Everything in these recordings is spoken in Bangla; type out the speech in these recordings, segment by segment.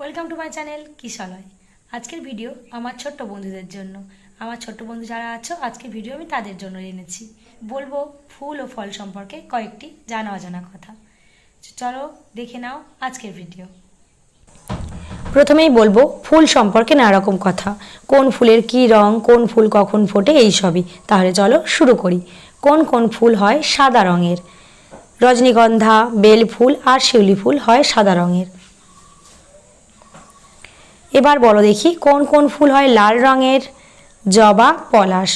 ওয়েলকাম টু মাই চ্যানেল কিশলয়। আজকের ভিডিও আমার ছোট্ট বন্ধুদের জন্য। আমার ছোট্ট বন্ধু যারা আছো, আজকের ভিডিও আমি তাদের জন্য এনেছি। বলবো ফুল ও ফল সম্পর্কে কয়েকটি জানা অজানা কথা। চলো দেখে নাও আজকের ভিডিও। প্রথমেই বলবো ফুল সম্পর্কে নানা রকম কথা, কোন ফুলের কী রং, কোন ফুল কখন ফোটে, এই সবই। তাহলে চলো শুরু করি। কোন কোন ফুল হয় সাদা রঙের? রজনীগন্ধা, বেল ফুল আর শিউলি ফুল হয় সাদা রঙের। এবার বলো দেখি কোন কোন ফুল হয় লাল রঙের? জবা, পলাশ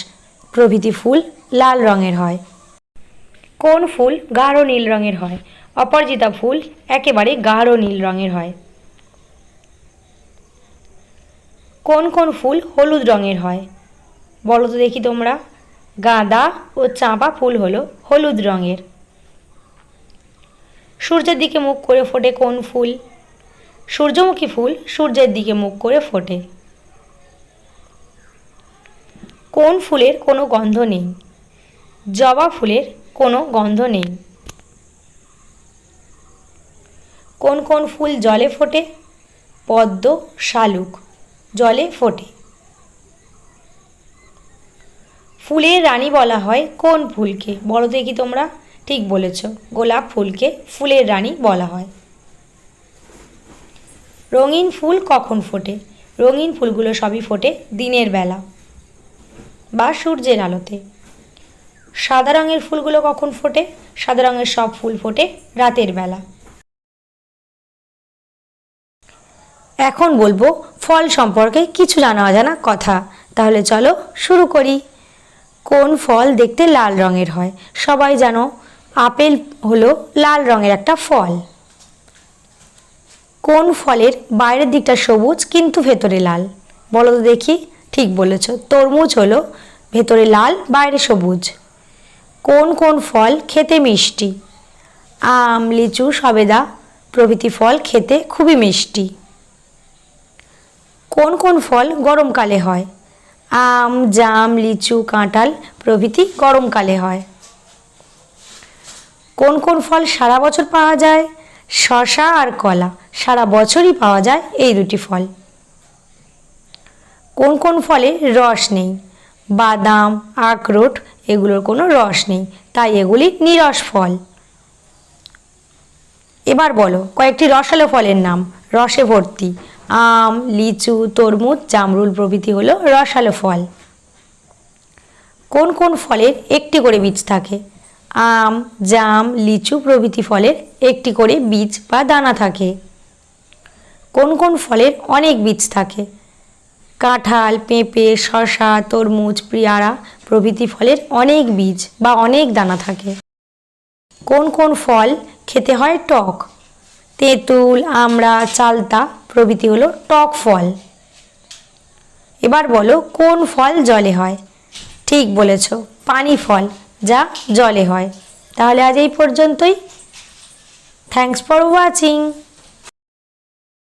প্রভৃতি ফুল লাল রঙের হয়। কোন ফুল গাঢ় নীল রঙের হয়? অপরাজিতা ফুল একেবারে গাঢ় নীল রঙের হয়। কোন কোন ফুল হলুদ রঙের হয়? বলো তো দেখি তোমরা। গাঁদা ও চাঁপা ফুল হলো হলুদ রঙের। সূর্যের দিকে মুখ করে ফোটে কোন ফুল? সূর্যমুখী ফুল সূর্যের দিকে মুখ করে ফোটে। কোন ফুলের কোনো গন্ধ নেই? জবা ফুলের কোনো গন্ধ নেই। কোন কোন ফুল জলে ফোটে? পদ্ম, শালুক জলে ফোটে। ফুলের রানী বলা হয় কোন ফুলকে? বলো দেখি তোমরা। ঠিক বলেছ, গোলাপ ফুলকে ফুলের রানী বলা হয়। রঙিন ফুল কখন ফোটে? রঙিন ফুলগুলো সবই ফোটে দিনের বেলা বা সূর্যের আলোতে। সাদা রঙের ফুলগুলো কখন ফোটে? সাদা রঙের সব ফুল ফোটে রাতের বেলা। এখন বলবো ফল সম্পর্কে কিছু জানা অজানা কথা। তাহলে চলো শুরু করি। কোন ফল দেখতে লাল রঙের হয়? সবাই জানো আপেল হলো লাল রঙের একটা ফল। কোন ফলের বাইরের দিকটা সবুজ কিন্তু ভেতরে লাল? বলো তো দেখি। ঠিক বলেছ, তরমুজ হলো ভেতরে লাল বাইরে সবুজ। কোন কোন ফল খেতে মিষ্টি? আম, লিচু, সবেদা প্রভৃতি ফল খেতে খুবই মিষ্টি। কোন কোন ফল গরমকালে হয়? আম, জাম, লিচু, কাঁঠাল প্রভৃতি গরমকালে হয়। কোন কোন ফল সারা বছর পাওয়া যায়? শসা আর কলা সারা বছরই পাওয়া যায় এই দুটি ফল। কোন কোন ফলে রস নেই? বাদাম, আখরোট এগুলোর কোনো রস নেই, তাই এগুলি নিরস ফল। এবার বলো কয়েকটি রসালো ফলের নাম। রসে ভর্তি আম, লিচু, তরমুজ, জামরুল প্রভৃতি হলো রসালো ফল। কোন কোন ফলের একটি করে বীজ থাকে? আম, জাম, লিচু প্রভৃতি ফলের একটি করে বীজ বা দানা থাকে। কোন কোন ফলের অনেক বীজ থাকে? কাঁঠাল, পেঁপে, শসা, তরমুজ, পেয়ারা প্রভৃতি ফলের অনেক বীজ বা অনেক দানা থাকে। কোন কোন ফল খেতে হয় টক? তেঁতুল, আমড়া, চালতা প্রভৃতি হলো টক ফল। এবার বলো কোন ফল জলে হয়? ঠিক বলেছ, পানি ফল, যা জলে হয়। তাহলে আজ এই পর্যন্তই। Thanks for watching.